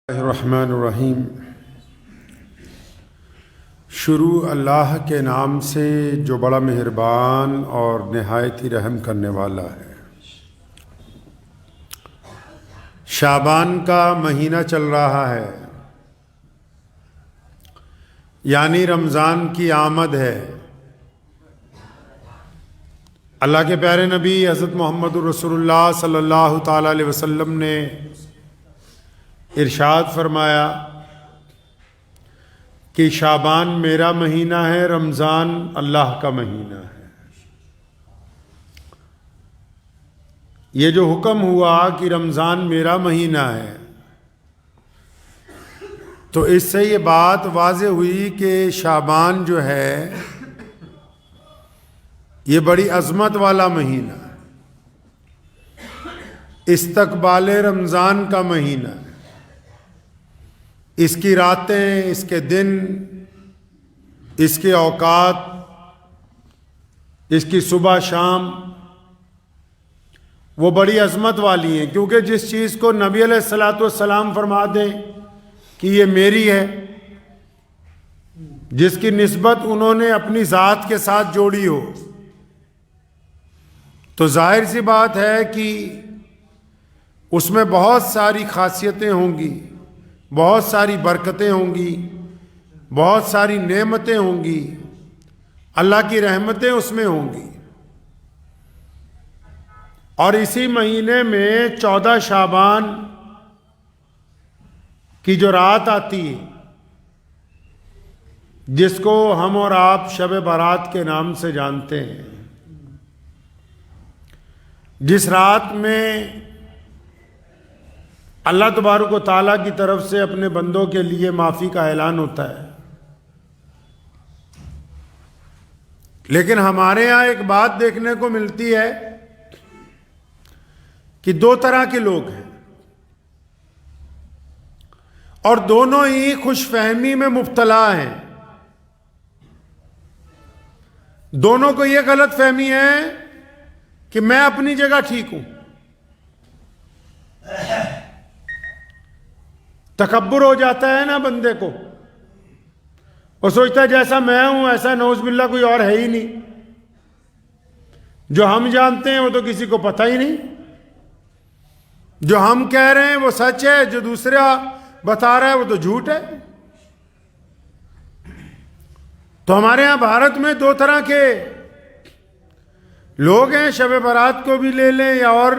الرحمن الرحیم۔ شروع اللہ کے نام سے جو بڑا مہربان اور نہایت ہی رحم کرنے والا ہے۔ شعبان کا مہینہ چل رہا ہے، یعنی رمضان کی آمد ہے۔ اللہ کے پیارے نبی حضرت محمد رسول اللہ صلی اللہ تعالیٰ علیہ وسلم نے ارشاد فرمایا کہ شعبان میرا مہینہ ہے، رمضان اللہ کا مہینہ ہے۔ یہ جو حکم ہوا کہ رمضان میرا مہینہ ہے، تو اس سے یہ بات واضح ہوئی کہ شعبان جو ہے یہ بڑی عظمت والا مہینہ ہے، استقبال رمضان کا مہینہ ہے۔ اس کی راتیں، اس کے دن، اس کے اوقات، اس کی صبح شام وہ بڑی عظمت والی ہیں، کیونکہ جس چیز کو نبی علیہ الصلوۃ والسلام فرما دیں کہ یہ میری ہے، جس کی نسبت انہوں نے اپنی ذات کے ساتھ جوڑی ہو، تو ظاہر سی بات ہے کہ اس میں بہت ساری خاصیتیں ہوں گی، بہت ساری برکتیں ہوں گی، بہت ساری نعمتیں ہوں گی، اللہ کی رحمتیں اس میں ہوں گی۔ اور اسی مہینے میں 14 شعبان کی جو رات آتی ہے، جس کو ہم اور آپ شب برات کے نام سے جانتے ہیں، جس رات میں اللہ تبارک و تعالیٰ کی طرف سے اپنے بندوں کے لیے معافی کا اعلان ہوتا ہے۔ لیکن ہمارے ہاں ایک بات دیکھنے کو ملتی ہے کہ دو طرح کے لوگ ہیں، اور دونوں ہی خوش فہمی میں مبتلا ہیں۔ دونوں کو یہ غلط فہمی ہے کہ میں اپنی جگہ ٹھیک ہوں، تکبر ہو جاتا ہے نا بندے کو، وہ سوچتا ہے جیسا میں ہوں ایسا نعوذ باللہ کوئی اور ہے ہی نہیں، جو ہم جانتے ہیں وہ تو کسی کو پتہ ہی نہیں، جو ہم کہہ رہے ہیں وہ سچ ہے، جو دوسرا بتا رہا ہے وہ تو جھوٹ ہے۔ تو ہمارے ہاں بھارت میں دو طرح کے لوگ ہیں، شب برات کو بھی لے لیں یا اور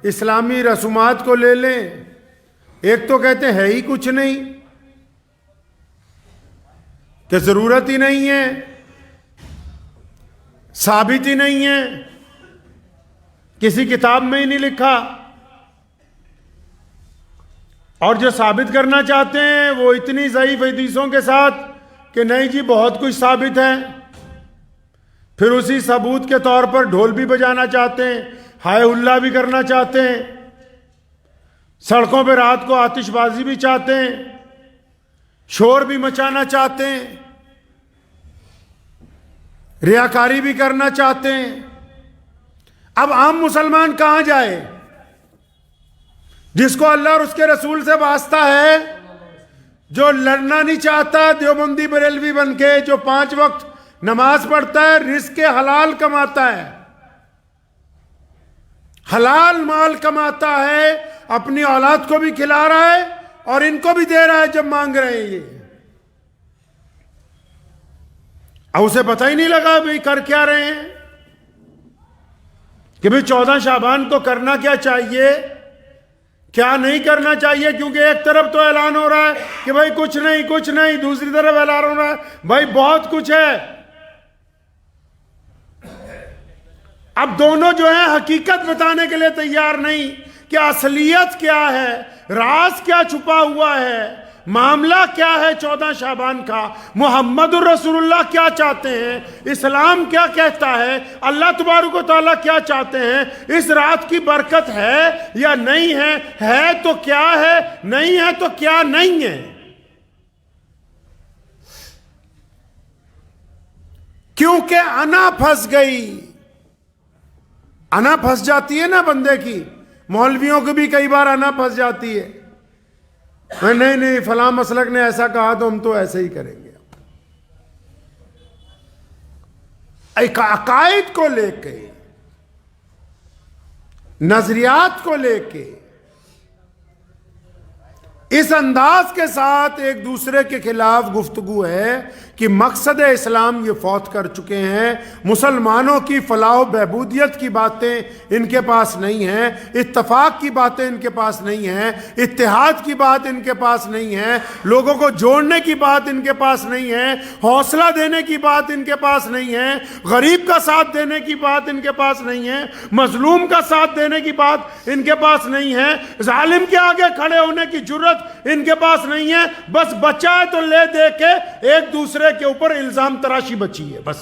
اسلامی رسومات کو لے لیں۔ ایک تو کہتے ہیں ہی کچھ نہیں، کہ ضرورت ہی نہیں ہے، ثابت ہی نہیں ہے، کسی کتاب میں ہی نہیں لکھا۔ اور جو ثابت کرنا چاہتے ہیں وہ اتنی ضعیف حدیثوں کے ساتھ کہ نہیں جی بہت کچھ ثابت ہے، پھر اسی ثبوت کے طور پر ڈھول بھی بجانا چاہتے ہیں، ہائے ہلا بھی کرنا چاہتے ہیں، سڑکوں پہ رات کو آتش بازی بھی چاہتے ہیں، شور بھی مچانا چاہتے ہیں، ریاکاری بھی کرنا چاہتے ہیں۔ اب عام مسلمان کہاں جائے؟ جس کو اللہ اور اس کے رسول سے واسطہ ہے، جو لڑنا نہیں چاہتا دیوبندی بریلوی بن کے، جو 5 وقت نماز پڑھتا ہے، رزق حلال کماتا ہے، حلال مال کماتا ہے، اپنی اولاد کو بھی کھلا رہا ہے اور ان کو بھی دے رہا ہے جب مانگ رہے ہیں۔ یہ اب اسے پتہ ہی نہیں لگا بھئی کر کیا رہے ہیں، کہ بھئی 14 شعبان کو کرنا کیا چاہیے، کیا نہیں کرنا چاہیے، کیونکہ ایک طرف تو اعلان ہو رہا ہے کہ بھئی کچھ نہیں کچھ نہیں، دوسری طرف اعلان ہو رہا ہے بھئی بہت کچھ ہے۔ اب دونوں جو ہیں حقیقت بتانے کے لیے تیار نہیں کہ اصلیت کیا ہے، راز کیا چھپا ہوا ہے، معاملہ کیا ہے 14 شعبان کا، محمد الرسول اللہ کیا چاہتے ہیں، اسلام کیا کہتا ہے، اللہ تبارک و تعالیٰ کیا چاہتے ہیں، اس رات کی برکت ہے یا نہیں ہے تو کیا ہے، نہیں ہے تو کیا نہیں ہے۔ کیونکہ انا پھنس گئی، انا پھنس جاتی ہے نا بندے کی، مولویوں کی بھی کئی بار انا پھنس جاتی ہے۔ نہیں فلاں مسلک نے ایسا کہا تو ہم تو ایسے ہی کریں گے. عقائد کو لے کے، نظریات کو لے کے اس انداز کے ساتھ ایک دوسرے کے خلاف گفتگو ہے کہ مقصد اسلام یہ فوت کر چکے ہیں. مسلمانوں کی فلاح و بہبودیت کی باتیں ان کے پاس نہیں ہیں، اتفاق کی باتیں ان کے پاس نہیں ہیں، اتحاد کی بات ان کے پاس نہیں ہے، لوگوں کو جوڑنے کی بات ان کے پاس نہیں ہے، حوصلہ دینے کی بات ان کے پاس نہیں ہے، غریب کا ساتھ دینے کی بات ان کے پاس نہیں ہے، مظلوم کا ساتھ دینے کی بات ان کے پاس نہیں ہے، ظالم کے آگے کھڑے ہونے کی جرت ان کے پاس نہیں ہے. بس بچا ہے تو لے دے کے ایک دوسرے کے اوپر الزام تراشی بچی ہے. بس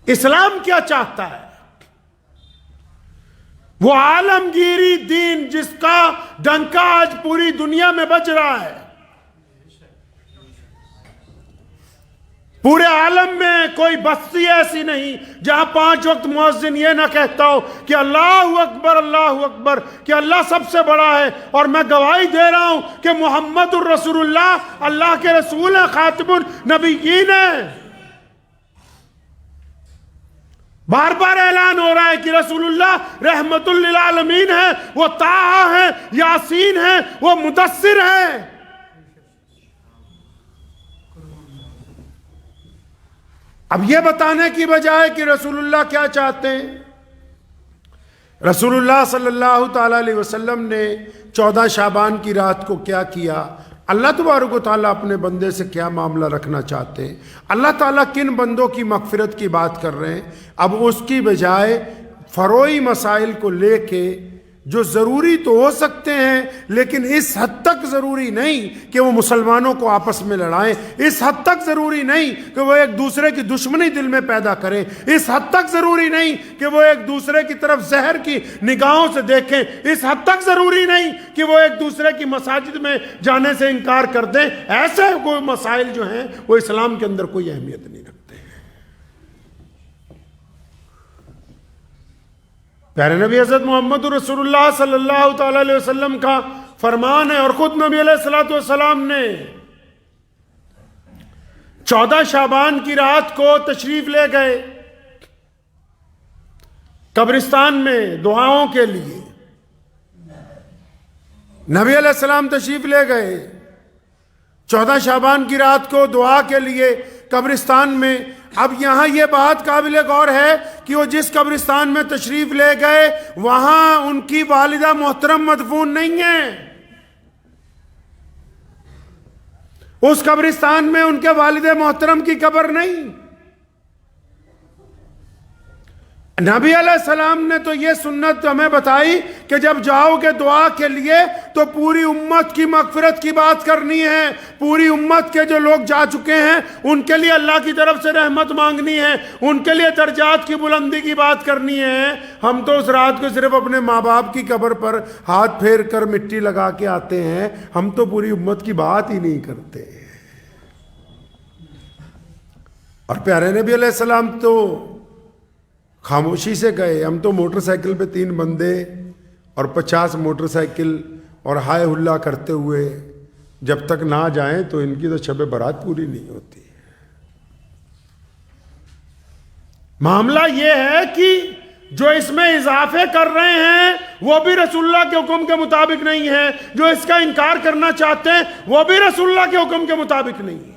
اسلام کیا چاہتا ہے؟ وہ عالمگیری دین جس کا ڈنکا آج پوری دنیا میں بج رہا ہے. پورے عالم میں کوئی بستی ایسی نہیں جہاں 5 وقت مؤذن یہ نہ کہتا ہو کہ اللہ اکبر، کہ اللہ سب سے بڑا ہے، اور میں گواہی دے رہا ہوں کہ محمد الرسول اللہ اللہ کے رسول ہیں، خاتم النبیین ہیں. بار بار اعلان ہو رہا ہے کہ رسول اللہ رحمت للعالمین ہیں، وہ طٰہٰ ہیں، یاسین ہیں، وہ مدثر ہیں. اب یہ بتانے کی بجائے کہ رسول اللہ کیا چاہتے ہیں، رسول اللہ صلی اللہ تعالیٰ علیہ وسلم نے 14 شعبان کی رات کو کیا کیا، اللہ تبارک و تعالیٰ اپنے بندے سے کیا معاملہ رکھنا چاہتے ہیں، اللہ تعالیٰ کن بندوں کی مغفرت کی بات کر رہے ہیں. اب اس کی بجائے فروعی مسائل کو لے کے جو ضروری تو ہو سکتے ہیں لیکن اس حد تک ضروری نہیں کہ وہ مسلمانوں کو آپس میں لڑائیں، اس حد تک ضروری نہیں کہ وہ ایک دوسرے کی دشمنی دل میں پیدا کریں، اس حد تک ضروری نہیں کہ وہ ایک دوسرے کی طرف زہر کی نگاہوں سے دیکھیں، اس حد تک ضروری نہیں کہ وہ ایک دوسرے کی مساجد میں جانے سے انکار کر دیں. ایسے کوئی مسائل جو ہیں وہ اسلام کے اندر کوئی اہمیت نہیں رکھتے. پیارے نبی حضرت محمد رسول اللہ صلی اللہ تعالی علیہ وسلم کا فرمان ہے، اور خود نبی علیہ الصلوۃ والسلام نے 14 شعبان کی رات کو تشریف لے گئے قبرستان میں دعاؤں کے لیے. نبی علیہ السلام تشریف لے گئے 14 شعبان کی رات کو دعا کے لیے قبرستان میں. اب یہاں یہ بات قابل غور ہے کہ وہ جس قبرستان میں تشریف لے گئے وہاں ان کی والدہ محترم مدفون نہیں ہیں. اس قبرستان میں ان کے والد محترم کی قبر نہیں. نبی علیہ السلام نے تو یہ سنت ہمیں بتائی کہ جب جاؤ گے دعا کے لیے تو پوری امت کی مغفرت کی بات کرنی ہے، پوری امت کے جو لوگ جا چکے ہیں ان کے لیے اللہ کی طرف سے رحمت مانگنی ہے، ان کے لیے درجات کی بلندی کی بات کرنی ہے. ہم تو اس رات کو صرف اپنے ماں باپ کی قبر پر ہاتھ پھیر کر مٹی لگا کے آتے ہیں، ہم تو پوری امت کی بات ہی نہیں کرتے. اور پیارے نبی علیہ السلام تو خاموشی سے گئے. ہم تو موٹر سائیکل پہ 3 بندے اور 50 موٹر سائیکل اور ہائے ہلا کرتے ہوئے جب تک نہ جائیں تو ان کی تو شب برات پوری نہیں ہوتی. معاملہ یہ ہے کہ جو اس میں اضافے کر رہے ہیں وہ بھی رسول اللہ کے حکم کے مطابق نہیں ہے، جو اس کا انکار کرنا چاہتے ہیں وہ بھی رسول اللہ کے حکم کے مطابق نہیں ہے.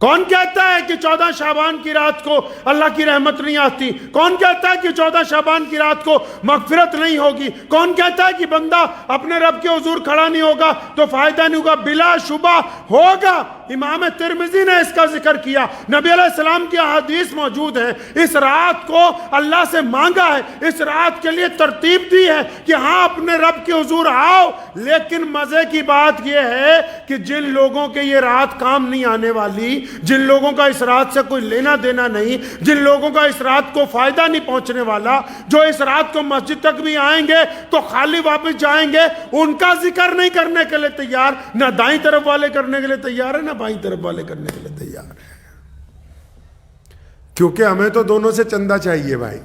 کون کہتا ہے کہ 14 شعبان کی رات کو اللہ کی رحمت نہیں آتی؟ کون کہتا ہے کہ 14 شعبان کی رات کو مغفرت نہیں ہوگی؟ کون کہتا ہے کہ بندہ اپنے رب کے حضور کھڑا نہیں ہوگا تو فائدہ نہیں ہوگا؟ بلا شبہ ہوگا. امام ترمذی نے اس کا ذکر کیا، نبی علیہ السلام کی احادیث موجود ہیں. اس رات کو اللہ سے مانگا ہے، اس رات کے لیے ترتیب دی ہے کہ ہاں اپنے رب کے حضور آؤ. لیکن مزے کی بات یہ ہے کہ جن لوگوں کے یہ رات کام نہیں آنے والی، جن لوگوں کا اس رات سے کوئی لینا دینا نہیں، جن لوگوں کا اس رات کو فائدہ نہیں پہنچنے والا، جو اس رات کو مسجد تک بھی آئیں گے تو خالی واپس جائیں گے، ان کا ذکر نہیں کرنے کے لیے تیار. نہ دائیں طرف والے کرنے کے لیے تیار ہے، نہ بائیں طرف والے کرنے کے لیے تیار ہے. کیونکہ ہمیں تو دونوں سے چندہ چاہیے بھائی.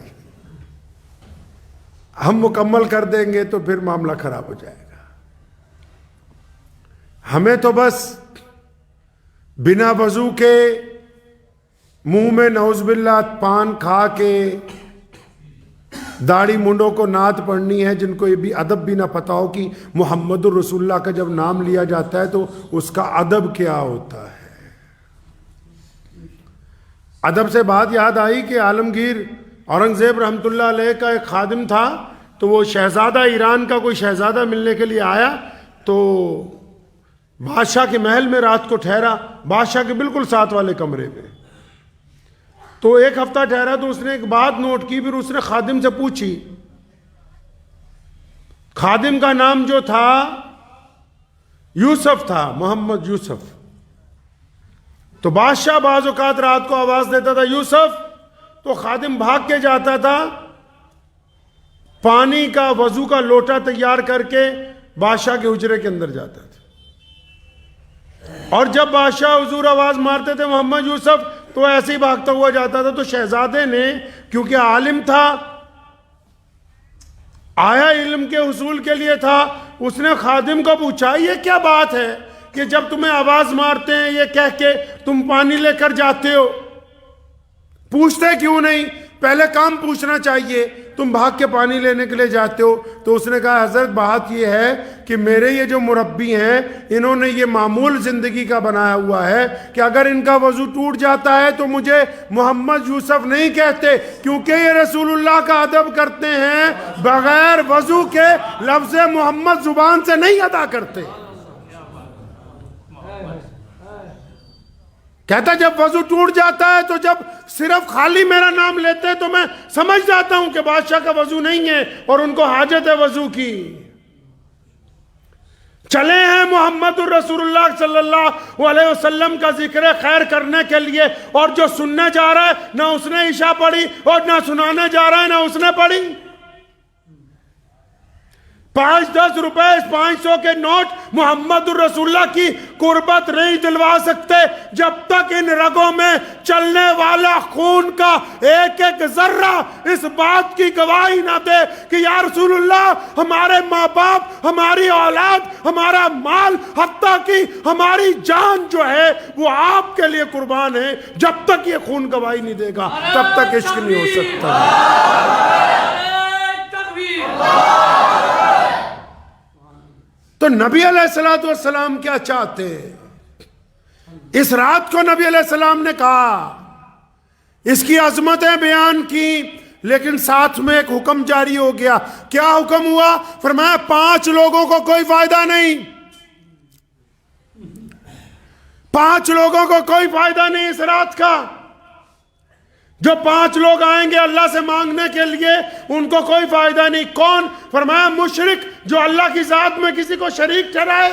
ہم مکمل کر دیں گے تو پھر معاملہ خراب ہو جائے گا. ہمیں تو بس بنا وضو کے منہ میں نعوذ باللہ پان کھا کے داڑھی منڈوں کو نعت پڑھنی ہے، جن کو یہ بھی ادب بھی نہ پتا ہو کہ محمد الرسول اللہ کا جب نام لیا جاتا ہے تو اس کا ادب کیا ہوتا ہے. ادب سے بات یاد آئی کہ عالمگیر اورنگزیب رحمۃ اللہ علیہ کا ایک خادم تھا، تو وہ شہزادہ ایران کا کوئی شہزادہ ملنے کے لیے آیا، تو بادشاہ کے محل میں رات کو ٹھہرا، بادشاہ کے بالکل ساتھ والے کمرے میں. تو ایک ہفتہ ٹھہرا تو اس نے ایک بات نوٹ کی، پھر اس نے خادم سے پوچھی. خادم کا نام جو تھا یوسف تھا، محمد یوسف. تو بادشاہ بعض اوقات رات کو آواز دیتا تھا یوسف، تو خادم بھاگ کے جاتا تھا، پانی کا وضو کا لوٹا تیار کر کے بادشاہ کے حجرے کے اندر جاتا تھا. اور جب بادشاہ حضور آواز مارتے تھے محمد یوسف، تو ایسے ہی بھاگتا ہوا جاتا تھا. تو شہزادے نے، کیونکہ عالم تھا، آیا علم کے حصول کے لیے تھا، اس نے خادم کو پوچھا یہ کیا بات ہے کہ جب تمہیں آواز مارتے ہیں یہ کہہ کے تم پانی لے کر جاتے ہو، پوچھتے کیوں نہیں؟ پہلے کام پوچھنا چاہیے، تم بھاگ کے پانی لینے کے لیے جاتے ہو. تو اس نے کہا حضرت بات یہ ہے کہ میرے یہ جو مربی ہیں انہوں نے یہ معمول زندگی کا بنایا ہوا ہے کہ اگر ان کا وضو ٹوٹ جاتا ہے تو مجھے محمد یوسف نہیں کہتے، کیونکہ یہ رسول اللہ کا ادب کرتے ہیں، بغیر وضو کے لفظ محمد زبان سے نہیں ادا کرتے. کہتا جب وضو ٹوٹ جاتا ہے تو جب صرف خالی میرا نام لیتے ہیں تو میں سمجھ جاتا ہوں کہ بادشاہ کا وضو نہیں ہے اور ان کو حاجت ہے وضو کی. چلے ہیں محمد الرسول اللہ صلی اللہ علیہ وسلم کا ذکر خیر کرنے کے لیے، اور جو سننے جا رہا ہے نہ اس نے عشاء پڑھی اور نہ سنانے جا رہا ہے نہ اس نے پڑھی. 5-10 روپے 500 کے نوٹ محمد الرسول اللہ کی قربت نہیں دلوا سکتے جب تک ان رگوں میں چلنے والا خون کا ایک ایک ذرہ اس بات کی گواہی نہ دے کہ یا رسول اللہ ہمارے ماں باپ، ہماری اولاد، ہمارا مال، حتیٰ کہ ہماری جان جو ہے وہ آپ کے لیے قربان ہے. جب تک یہ خون گواہی نہیں دے گا تب تک عشق نہیں ہو سکتا. تو نبی علیہ السلام کیا چاہتے؟ اس رات کو نبی علیہ السلام نے کہا، اس کی عظمتیں بیان کی، لیکن ساتھ میں ایک حکم جاری ہو گیا. کیا حکم ہوا؟ فرمایا 5 لوگوں کو کوئی فائدہ نہیں، 5 لوگوں کو کوئی فائدہ نہیں اس رات کا. جو 5 لوگ آئیں گے اللہ سے مانگنے کے لیے ان کو کوئی فائدہ نہیں. کون؟ فرمایا مشرک جو اللہ کی ذات میں کسی کو شریک ٹھہرائے.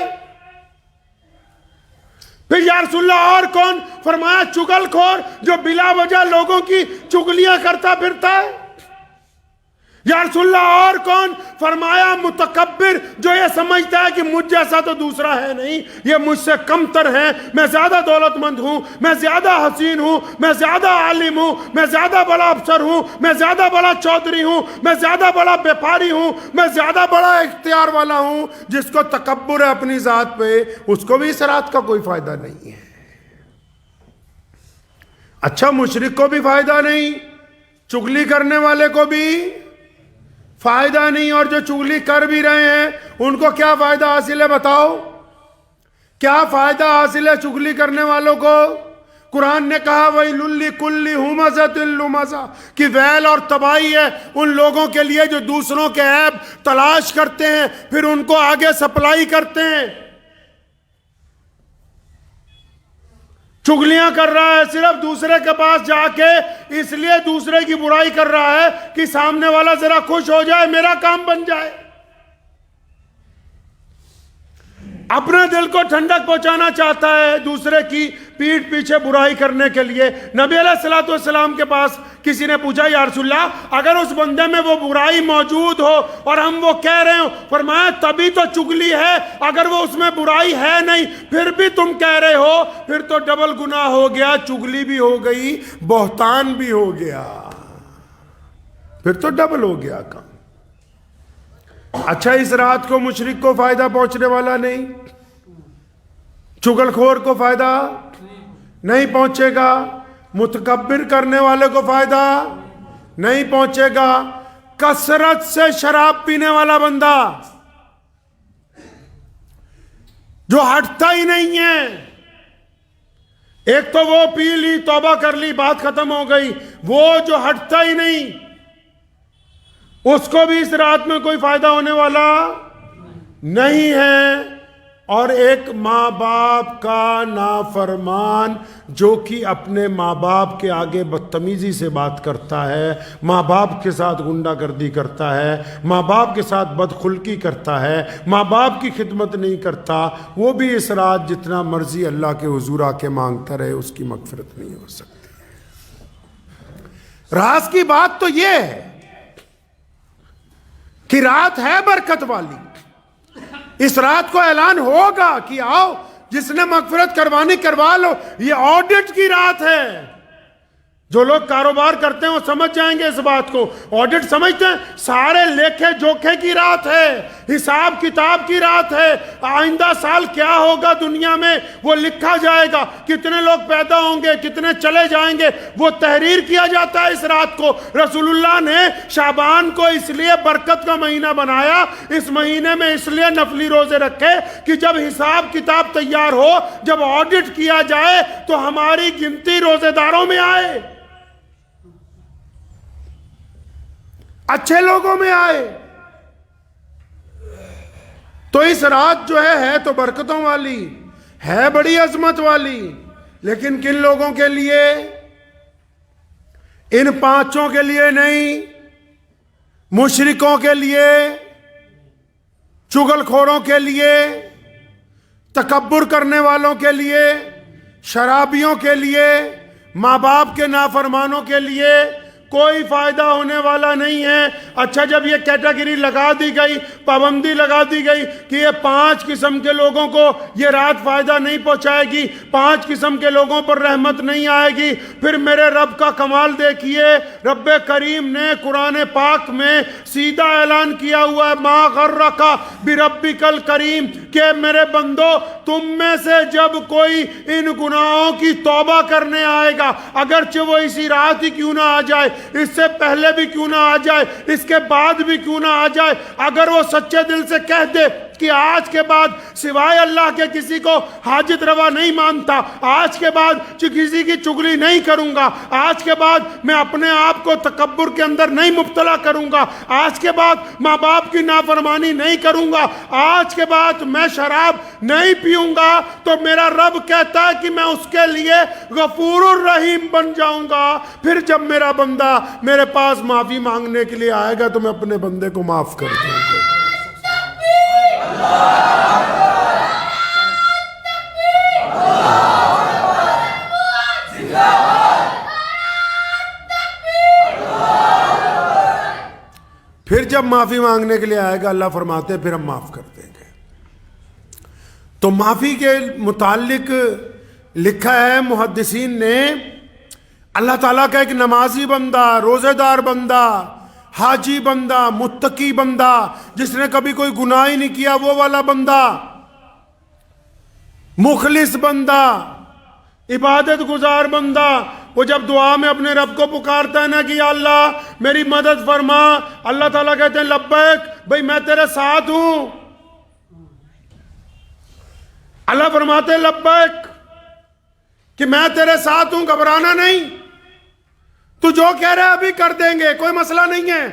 پھر یا رسول اللہ اور کون؟ فرمایا چگل خور جو بلا وجہ لوگوں کی چگلیاں کرتا پھرتا ہے. یا رسول اللہ اور کون؟ فرمایا متکبر جو یہ سمجھتا ہے کہ مجھ جیسا تو دوسرا ہے نہیں، یہ مجھ سے کم تر ہے، میں زیادہ دولت مند ہوں، میں زیادہ حسین ہوں، میں زیادہ عالم ہوں، میں زیادہ بڑا افسر ہوں، میں زیادہ بڑا چودھری ہوں، میں زیادہ بڑا بیپاری ہوں، میں زیادہ بڑا اختیار والا ہوں. جس کو تکبر ہے اپنی ذات پہ اس کو بھی اس رات کا کوئی فائدہ نہیں ہے. اچھا مشرک کو بھی فائدہ نہیں، چگلی کرنے والے کو بھی فائدہ نہیں، اور جو چگلی کر بھی رہے ہیں ان کو کیا فائدہ حاصل ہے؟ بتاؤ کیا فائدہ حاصل ہے چگلی کرنے والوں کو؟ قرآن نے کہا وَيْلٌ لِكُلِّ ہُمَزَةٍ لُمَزَةٍ کہ ویل اور تباہی ہے ان لوگوں کے لیے جو دوسروں کے عیب تلاش کرتے ہیں پھر ان کو آگے سپلائی کرتے ہیں. چگلیاں کر رہا ہے صرف دوسرے کے پاس جا کے، اس لیے دوسرے کی برائی کر رہا ہے کہ سامنے والا ذرا خوش ہو جائے، میرا کام بن جائے. اپنے دل کو ٹھنڈک پہنچانا چاہتا ہے دوسرے کی پیٹھ پیچھے برائی کرنے کے لیے. نبی علیہ السلام کے پاس کسی نے پوچھا یا رسول اللہ اگر اس بندے میں وہ برائی موجود ہو اور ہم وہ کہہ رہے ہوں، فرمایا تبھی تو چگلی ہے. اگر وہ اس میں برائی ہے نہیں پھر بھی تم کہہ رہے ہو پھر تو ڈبل گناہ ہو گیا، چگلی بھی ہو گئی، بہتان بھی ہو گیا، پھر تو ڈبل ہو گیا کام. اچھا اس رات کو مشرک کو فائدہ پہنچنے والا نہیں، چغل خور کو فائدہ نہیں پہنچے گا، متکبر کرنے والے کو فائدہ نہیں پہنچے گا، کثرت سے شراب پینے والا بندہ جو ہٹتا ہی نہیں ہے، ایک تو وہ پی لی توبہ کر لی بات ختم ہو گئی، وہ جو ہٹتا ہی نہیں اس کو بھی اس رات میں کوئی فائدہ ہونے والا نہیں ہے۔ اور ایک ماں باپ کا نافرمان جو کہ اپنے ماں باپ کے آگے بدتمیزی سے بات کرتا ہے، ماں باپ کے ساتھ غنڈہ گردی کرتا ہے، ماں باپ کے ساتھ بدخلقی کرتا ہے، ماں باپ کی خدمت نہیں کرتا، وہ بھی اس رات جتنا مرضی اللہ کے حضور آ کے مانگتا رہے اس کی مغفرت نہیں ہو سکتی۔ راز کی بات تو یہ ہے کہ رات ہے برکت والی، اس رات کو اعلان ہوگا کہ آؤ جس نے مغفرت کروانی کروا لو، یہ آڈٹ کی رات ہے۔ جو لوگ کاروبار کرتے ہیں وہ سمجھ جائیں گے اس بات کو، آڈٹ سمجھتے ہیں، سارے لیکھے جوکھے کی رات ہے، حساب کتاب کی رات ہے، آئندہ سال کیا ہوگا دنیا میں وہ لکھا جائے گا، کتنے لوگ پیدا ہوں گے، کتنے چلے جائیں گے، وہ تحریر کیا جاتا ہے اس رات کو۔ رسول اللہ نے شعبان کو اس لیے برکت کا مہینہ بنایا، اس مہینے میں اس لیے نفلی روزے رکھے کہ جب حساب کتاب تیار ہو، جب آڈٹ کیا جائے تو ہماری گنتی روزے داروں میں آئے، اچھے لوگوں میں آئے۔ تو اس رات جو ہے تو برکتوں والی ہے، بڑی عظمت والی، لیکن کن لوگوں کے لیے؟ ان پانچوں کے لیے نہیں، مشرکوں کے لیے، چغل خوروں کے لیے، تکبر کرنے والوں کے لیے، شرابیوں کے لیے، ماں باپ کے نافرمانوں کے لیے کوئی فائدہ ہونے والا نہیں ہے۔ اچھا جب یہ کیٹیگری لگا دی گئی، پابندی لگا دی گئی کہ یہ 5 قسم کے لوگوں کو یہ رات فائدہ نہیں پہنچائے گی، 5 قسم کے لوگوں پر رحمت نہیں آئے گی، پھر میرے رب کا کمال دیکھیے، رب کریم نے قرآن پاک میں سیدھا اعلان کیا ہوا ہے، ما غرک بربک الکریم، کہ میرے بندو تم میں سے جب کوئی ان گناہوں کی توبہ کرنے آئے گا، اگرچہ وہ اسی رات ہی کیوں نہ آ جائے، اس سے پہلے بھی کیوں نہ آ جائے، اس کے بعد بھی کیوں نہ آ جائے، اگر وہ سچے دل سے کہہ دے کہ آج کے بعد سوائے اللہ کے کسی کو حاجت روا نہیں مانتا، آج کے بعد کسی کی چغلی نہیں کروں گا، آج کے بعد میں اپنے آپ کو تکبر کے اندر نہیں مبتلا کروں گا، آج کے بعد ماں باپ کی نافرمانی نہیں کروں گا، آج کے بعد میں شراب نہیں پیوں گا، تو میرا رب کہتا ہے کہ میں اس کے لیے غفور الرحیم بن جاؤں گا۔ پھر جب میرا بندہ میرے پاس معافی مانگنے کے لیے آئے گا تو میں اپنے بندے کو معاف کر دوں گا۔ پھر جب معافی مانگنے کے لیے آئے گا اللہ فرماتے ہیں پھر ہم معاف کر دیں گے۔ تو معافی کے متعلق لکھا ہے محدثین نے، اللہ تعالیٰ کا ایک نمازی بندہ، روزے دار بندہ، حاجی بندہ، متقی بندہ، جس نے کبھی کوئی گناہ ہی نہیں کیا وہ والا بندہ، مخلص بندہ، عبادت گزار بندہ، وہ جب دعا میں اپنے رب کو پکارتا ہے نا کہ یا اللہ میری مدد فرما، اللہ تعالیٰ کہتے ہیں لبیک، بھئی میں تیرے ساتھ ہوں۔ اللہ فرماتے ہیں لبیک کہ میں تیرے ساتھ ہوں، گھبرانا نہیں، تو جو کہہ رہے ابھی کر دیں گے، کوئی مسئلہ نہیں ہے۔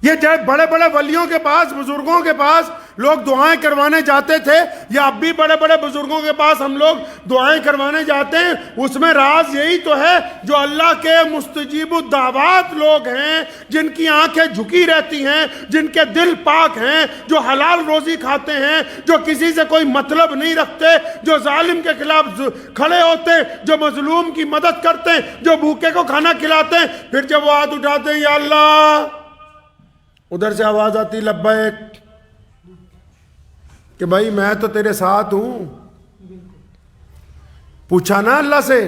یہ جب بڑے بڑے ولیوں کے پاس، بزرگوں کے پاس لوگ دعائیں کروانے جاتے تھے، یا اب بھی بڑے بڑے بزرگوں کے پاس ہم لوگ دعائیں کروانے جاتے ہیں، اس میں راز یہی تو ہے، جو اللہ کے مستجیب الدعوات لوگ ہیں، جن کی آنکھیں جھکی رہتی ہیں، جن کے دل پاک ہیں، جو حلال روزی کھاتے ہیں، جو کسی سے کوئی مطلب نہیں رکھتے، جو ظالم کے خلاف کھڑے ہوتے ہیں، جو مظلوم کی مدد کرتے ہیں، جو بھوکے کو کھانا کھلاتے ہیں، پھر جب وہ ہاتھ اٹھاتے ہیں یا اللہ، ادھر سے آواز آتی لبیک، کہ بھائی میں تو تیرے ساتھ ہوں۔ پوچھا نا اللہ سے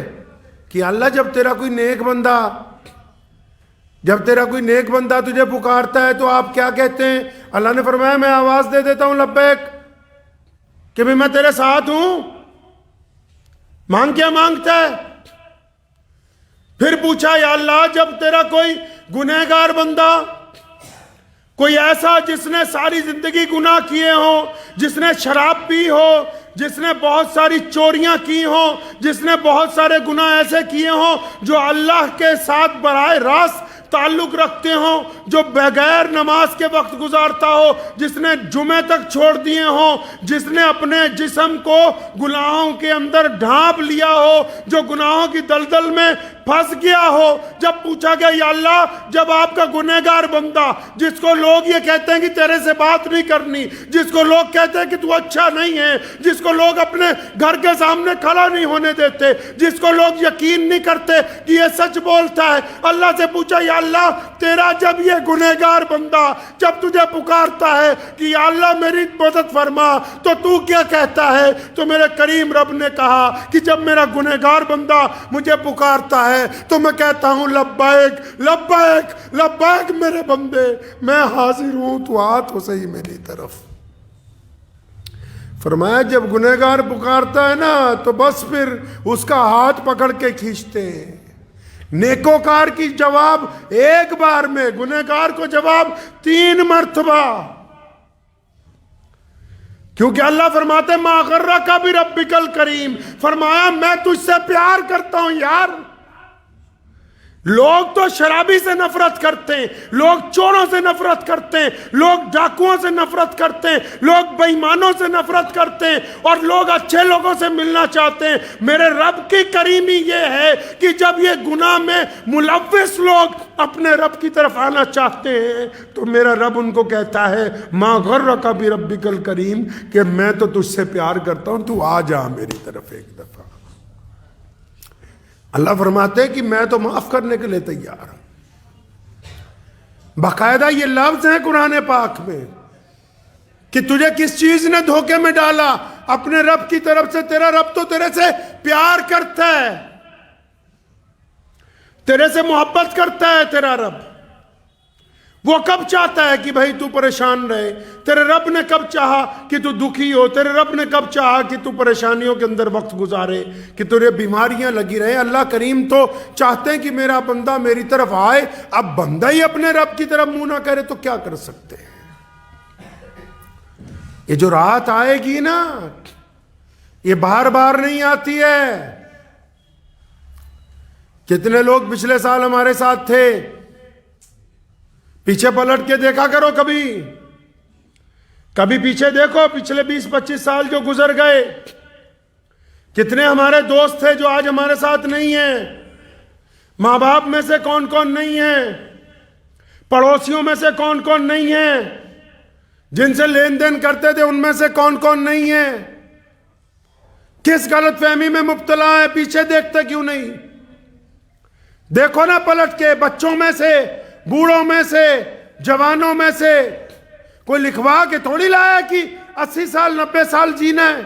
کہ اللہ جب تیرا کوئی نیک بندہ جب تیرا کوئی نیک بندہ تجھے پکارتا ہے تو آپ کیا کہتے ہیں؟ اللہ نے فرمایا میں آواز دے دیتا ہوں لبیک، کہ بھی میں تیرے ساتھ ہوں، مانگ کیا مانگتا ہے؟ پھر پوچھا یا اللہ جب تیرا کوئی گنہگار بندہ، کوئی ایسا جس نے ساری زندگی گناہ کیے ہوں، جس نے شراب پی ہو، جس نے بہت ساری چوریاں کی ہوں، جس نے بہت سارے گناہ ایسے کیے ہوں جو اللہ کے ساتھ براہ راست تعلق رکھتے ہوں، جو بغیر نماز کے وقت گزارتا ہو، جس نے جمعے تک چھوڑ دیے ہوں، جس نے اپنے جسم کو گناہوں کے اندر ڈھانپ لیا ہو، جو گناہوں کی دلدل میں پھنس گیا ہو، جب پوچھا گیا یا اللہ جب آپ کا گنہگار بندہ جس کو لوگ یہ کہتے ہیں کہ تیرے سے بات نہیں کرنی، جس کو لوگ کہتے ہیں کہ تو اچھا نہیں ہے، جس کو لوگ اپنے گھر کے سامنے کھڑا نہیں ہونے دیتے، جس کو لوگ یقین نہیں کرتے کہ یہ سچ بولتا ہے، اللہ سے پوچھا یا اللہ تیرا جب یہ گنہگار بندہ جب تجھے پکارتا ہے کہ یا اللہ میری مدد فرما تو کیا کہتا ہے؟ تو میرے کریم رب نے کہا کہ جب میرا گنہگار بندہ مجھے پکارتا ہے تو میں کہتا ہوں لبیک لبیک لبیک میرے بندے، میں حاضر ہوں، تو آ تو صحیح میری طرف۔ فرمایا جب گنہگار پکارتا ہے نا تو بس پھر اس کا ہاتھ پکڑ کے کھینچتے ہیں۔ نیکوکار کی جواب ایک بار میں، گنہگار کو جواب 3 مرتبہ، کیونکہ اللہ فرماتے ما غرک بربک الکریم، فرمایا میں تجھ سے پیار کرتا ہوں یار۔ لوگ تو شرابی سے نفرت کرتے ہیں، لوگ چوروں سے نفرت کرتے ہیں، لوگ ڈاکوؤں سے نفرت کرتے ہیں، لوگ بے ایمانوں سے نفرت کرتے ہیں، اور لوگ اچھے لوگوں سے ملنا چاہتے ہیں۔ میرے رب کی کریمی یہ ہے کہ جب یہ گناہ میں ملوث لوگ اپنے رب کی طرف آنا چاہتے ہیں تو میرا رب ان کو کہتا ہے ما غرک بربک الکریم، کہ میں تو تجھ سے پیار کرتا ہوں، تو آ جا میری طرف ایک دفعہ۔ اللہ فرماتے ہیں کہ میں تو معاف کرنے کے لیے تیار ہوں۔ باقاعدہ یہ لفظ ہیں قرآن پاک میں کہ تجھے کس چیز نے دھوکے میں ڈالا؟ اپنے رب کی طرف سے۔ تیرا رب تو تیرے سے پیار کرتا ہے، تیرے سے محبت کرتا ہے تیرا رب۔ وہ کب چاہتا ہے کہ بھائی تو پریشان رہے؟ تیرے رب نے کب چاہا کہ تو دکھی ہو؟ تیرے رب نے کب چاہا کہ تو پریشانیوں کے اندر وقت گزارے، کہ تجھے بیماریاں لگی رہے؟ اللہ کریم تو چاہتے ہیں کہ میرا بندہ میری طرف آئے۔ اب بندہ ہی اپنے رب کی طرف منہ نہ کرے تو کیا کر سکتے ہیں؟ یہ جو رات آئے گی نا، یہ بار بار نہیں آتی ہے۔ کتنے لوگ پچھلے سال ہمارے ساتھ تھے؟ پیچھے پلٹ کے دیکھا کرو، کبھی پیچھے دیکھو، پچھلے 20-25 سال جو گزر گئے، کتنے ہمارے دوست تھے جو آج ہمارے ساتھ نہیں ہیں؟ ماں باپ میں سے کون کون نہیں ہیں؟ پڑوسیوں میں سے کون کون نہیں ہیں؟ جن سے لین دین کرتے تھے ان میں سے کون کون نہیں ہیں؟ کس غلط فہمی میں مبتلا ہے؟ پیچھے دیکھتے کیوں نہیں؟ دیکھو نا پلٹ کے، بچوں میں سے، بوڑھوں میں سے، جوانوں میں سے، کوئی لکھوا کے تھوڑی لایا کہ 80 سال 90 سال جینا ہے۔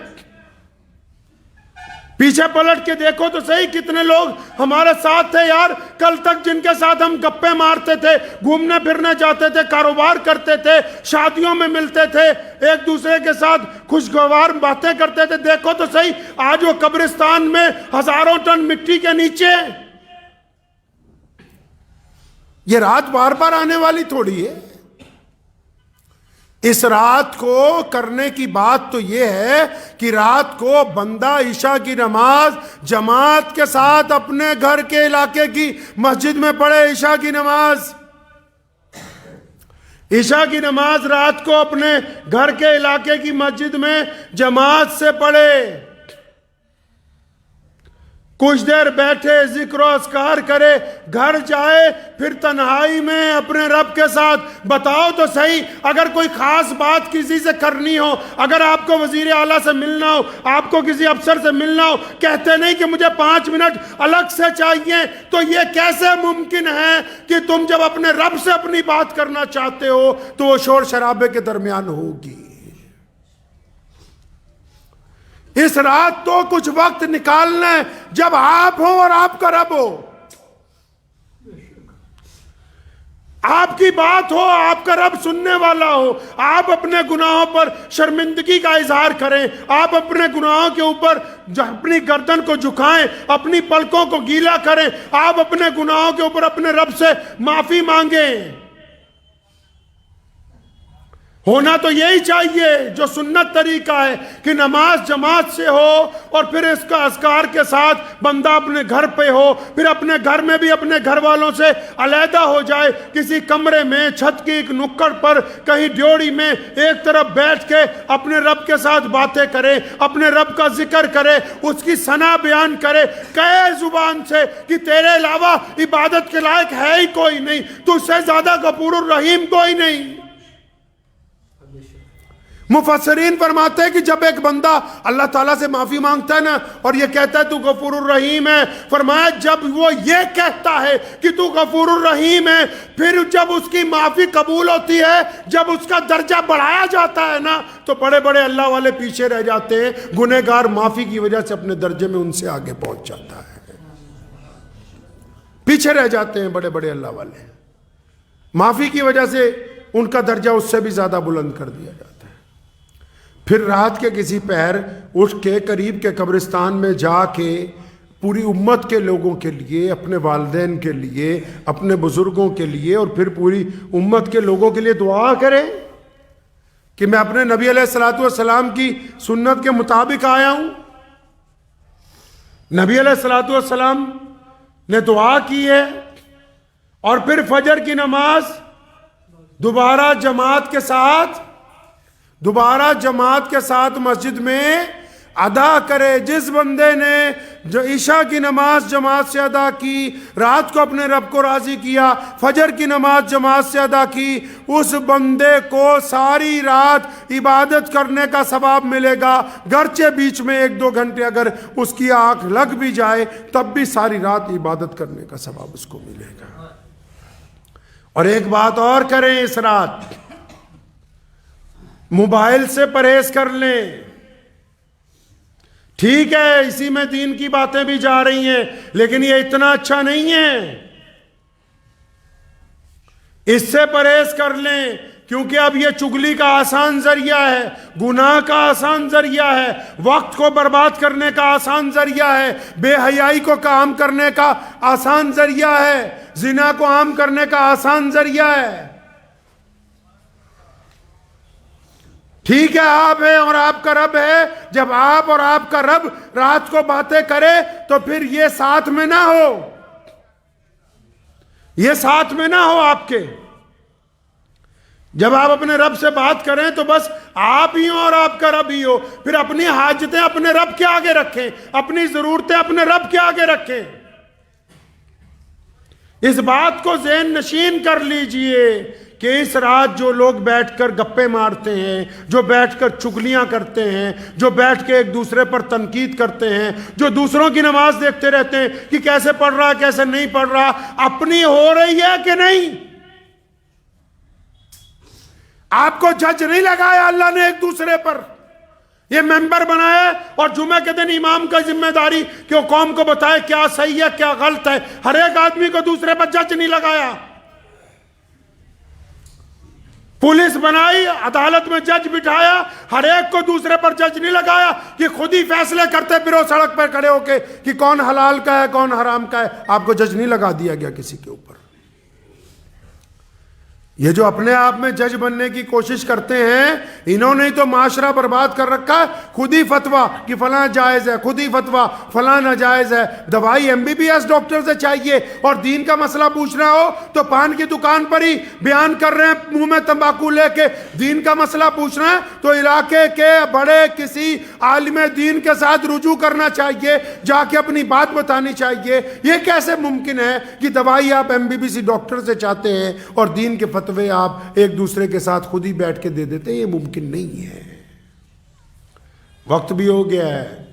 پیچھے پلٹ کے دیکھو تو صحیح، کتنے لوگ ہمارے ساتھ تھے یار کل تک، جن کے ساتھ ہم گپے مارتے تھے، گھومنے پھرنے جاتے تھے، کاروبار کرتے تھے، شادیوں میں ملتے تھے، ایک دوسرے کے ساتھ خوشگوار باتیں کرتے تھے۔ دیکھو تو صحیح آج وہ قبرستان میں ہزاروں ٹن مٹی کے نیچے۔ یہ رات بار بار آنے والی تھوڑی ہے۔ اس رات کو کرنے کی بات تو یہ ہے کہ رات کو بندہ عشاء کی نماز جماعت کے ساتھ اپنے گھر کے علاقے کی مسجد میں پڑھے۔ عشاء کی نماز رات کو اپنے گھر کے علاقے کی مسجد میں جماعت سے پڑھے، کچھ دیر بیٹھے، ذکر و اذکار کرے، گھر جائے، پھر تنہائی میں اپنے رب کے ساتھ بتاؤ تو صحیح، اگر کوئی خاص بات کسی سے کرنی ہو، اگر آپ کو وزیر اعلیٰ سے ملنا ہو، آپ کو کسی افسر سے ملنا ہو، کہتے نہیں کہ مجھے 5 منٹ الگ سے چاہیے، تو یہ کیسے ممکن ہے کہ تم جب اپنے رب سے اپنی بات کرنا چاہتے ہو تو وہ شور شرابے کے درمیان ہوگی؟ اس رات تو کچھ وقت نکالنا ہے جب آپ ہو اور آپ کا رب ہو۔ آپ کی بات ہو، آپ کا رب سننے والا ہو، آپ اپنے گناہوں پر شرمندگی کا اظہار کریں، آپ اپنے گناہوں کے اوپر اپنی گردن کو جھکائیں، اپنی پلکوں کو گیلا کریں، آپ اپنے گناہوں کے اوپر اپنے رب سے معافی مانگیں۔ ہونا تو یہی چاہیے جو سنت طریقہ ہے کہ نماز جماعت سے ہو، اور پھر اس کا اذکار کے ساتھ بندہ اپنے گھر پہ ہو، پھر اپنے گھر میں بھی اپنے گھر والوں سے علیحدہ ہو جائے، کسی کمرے میں، چھت کی ایک نکڑ پر، کہیں ڈیوڑی میں ایک طرف بیٹھ کے اپنے رب کے ساتھ باتیں کرے، اپنے رب کا ذکر کرے، اس کی ثنا بیان کرے، کہے زبان سے کہ تیرے علاوہ عبادت کے لائق ہے ہی کوئی نہیں، تجھ سے زیادہ غفور الرحیم کوئی نہیں۔ مفسرین فرماتے ہیں کہ جب ایک بندہ اللہ تعالیٰ سے معافی مانگتا ہے نا، اور یہ کہتا ہے تو غفور الرحیم ہے، فرمایا جب وہ یہ کہتا ہے کہ تو غفور الرحیم ہے، پھر جب اس کی معافی قبول ہوتی ہے، جب اس کا درجہ بڑھایا جاتا ہے نا، تو بڑے بڑے اللہ والے پیچھے رہ جاتے ہیں، گنہگار معافی کی وجہ سے اپنے درجے میں ان سے آگے پہنچ جاتا ہے، پیچھے رہ جاتے ہیں بڑے بڑے اللہ والے، معافی کی وجہ سے ان کا درجہ اس سے بھی زیادہ بلند کر دیا جاتا ہے۔ پھر رات کے کسی پہر اٹھ کے قریب کے قبرستان میں جا کے پوری امت کے لوگوں کے لیے، اپنے والدین کے لیے، اپنے بزرگوں کے لیے، اور پھر پوری امت کے لوگوں کے لیے دعا کرے کہ میں اپنے نبی علیہ الصلوۃ والسلام کی سنت کے مطابق آیا ہوں۔ نبی علیہ الصلوۃ والسلام نے دعا کی ہے، اور پھر فجر کی نماز دوبارہ جماعت کے ساتھ مسجد میں ادا کرے۔ جس بندے نے جو عشاء کی نماز جماعت سے ادا کی، رات کو اپنے رب کو راضی کیا، فجر کی نماز جماعت سے ادا کی، اس بندے کو ساری رات عبادت کرنے کا ثواب ملے گا، گرچہ بیچ میں 1-2 گھنٹے اگر اس کی آنکھ لگ بھی جائے تب بھی ساری رات عبادت کرنے کا ثواب اس کو ملے گا۔ اور ایک بات اور کریں اس رات، موبائل سے پرہیز کر لیں۔ ٹھیک ہے اسی میں دین کی باتیں بھی جا رہی ہیں، لیکن یہ اتنا اچھا نہیں ہے، اس سے پرہیز کر لیں، کیونکہ اب یہ چگلی کا آسان ذریعہ ہے، گناہ کا آسان ذریعہ ہے، وقت کو برباد کرنے کا آسان ذریعہ ہے، بے حیائی کو عام کرنے کا آسان ذریعہ ہے، زنا کو عام کرنے کا آسان ذریعہ ہے۔ ٹھیک ہے آپ ہیں اور آپ کا رب ہے، جب آپ اور آپ کا رب رات کو باتیں کرے تو پھر یہ ساتھ میں نہ ہو، یہ ساتھ میں نہ ہو آپ کے۔ جب آپ اپنے رب سے بات کریں تو بس آپ ہی ہو اور آپ کا رب ہی ہو، پھر اپنی حاجتیں اپنے رب کے آگے رکھیں، اپنی ضرورتیں اپنے رب کے آگے رکھیں۔ اس بات کو ذہن نشین کر لیجئے کہ اس رات جو لوگ بیٹھ کر گپے مارتے ہیں، جو بیٹھ کر چگلیاں کرتے ہیں، جو بیٹھ کے ایک دوسرے پر تنقید کرتے ہیں، جو دوسروں کی نماز دیکھتے رہتے ہیں کہ کیسے پڑھ رہا کیسے نہیں پڑھ رہا، اپنی ہو رہی ہے کہ نہیں؟ آپ کو جج نہیں لگایا اللہ نے ایک دوسرے پر، یہ ممبر بنایا، اور جمعہ کے دن امام کا ذمہ داری کہ وہ قوم کو بتائے کیا صحیح ہے کیا غلط ہے، ہر ایک آدمی کو دوسرے پر جج نہیں لگایا۔ پولیس بنائی، عدالت میں جج بٹھایا، ہر ایک کو دوسرے پر جج نہیں لگایا کہ خود ہی فیصلے کرتے پھر وہ سڑک پر کھڑے ہو کے کہ کون حلال کا ہے کون حرام کا ہے، آپ کو جج نہیں لگا دیا گیا کسی کے اوپر۔ یہ جو اپنے آپ میں جج بننے کی کوشش کرتے ہیں، انہوں نے تو معاشرہ برباد کر رکھا ہے، خود ہی فتویٰ کہ فلاں جائز ہے، خود ہی فتویٰ فلاں ناجائز ہے، دوائی MBBS ڈاکٹر سے چاہیے، اور دین کا مسئلہ پوچھنا ہو تو پان کی دکان پر ہی بیان کر رہے ہیں منہ میں تمباکو لے کے، دین کا مسئلہ پوچھنا ہے تو علاقے کے بڑے کسی عالم دین کے ساتھ رجوع کرنا چاہیے، جا کے اپنی بات بتانی چاہیے۔ یہ کیسے ممکن ہے کہ دوائی آپ MBBS ڈاکٹر سے چاہتے ہیں اور دین کے فتوے آپ ایک دوسرے کے ساتھ خود ہی بیٹھ کے دے دیتے ہیں؟ یہ ممکن نہیں ہے۔ وقت بھی ہو گیا ہے،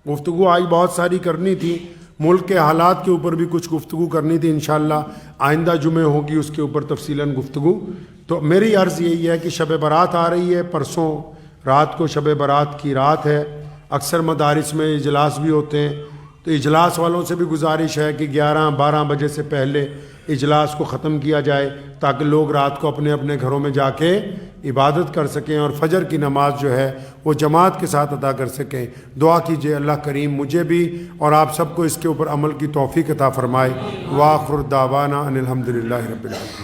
گفتگو آج بہت ساری کرنی تھی، ملک کے حالات کے اوپر بھی کچھ گفتگو کرنی تھی، انشاءاللہ آئندہ جمعہ ہوگی اس کے اوپر تفصیلاً گفتگو۔ تو میری عرض یہی ہے کہ شب برات آ رہی ہے، پرسوں رات کو شب برات کی رات ہے، اکثر مدارس میں اجلاس بھی ہوتے ہیں تو اجلاس والوں سے بھی گزارش ہے کہ 11-12 بجے سے پہلے اجلاس کو ختم کیا جائے تاکہ لوگ رات کو اپنے اپنے گھروں میں جا کے عبادت کر سکیں اور فجر کی نماز جو ہے وہ جماعت کے ساتھ ادا کر سکیں۔ دعا کیجئے اللہ کریم مجھے بھی اور آپ سب کو اس کے اوپر عمل کی توفیق عطا فرمائے۔ وآخر دعوانا ان الحمدللہ رب العالمین۔